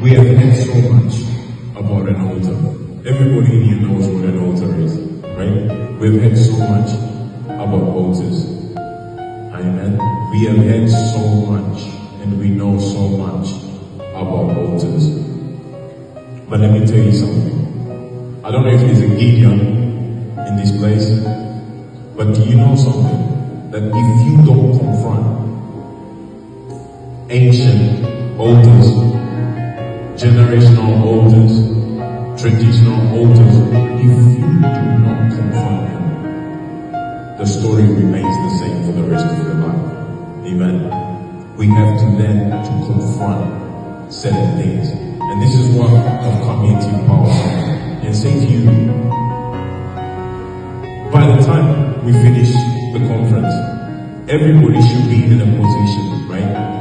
We have heard so much about an altar. Everybody in here knows what an altar is, right? We've heard so much about altars. Amen. We have heard so much and we know so much about altars. But let me tell you something. I don't know if there's a Gideon in this place, but do you know something? That if you don't confront ancient altars, generational altars, traditional altars, if you do not confront them, the story remains the same for the rest of your life. Amen. We have to learn to confront certain things. And this is what I've come here to empower and say to you, by the time we finish the conference, everybody should be in a position, right,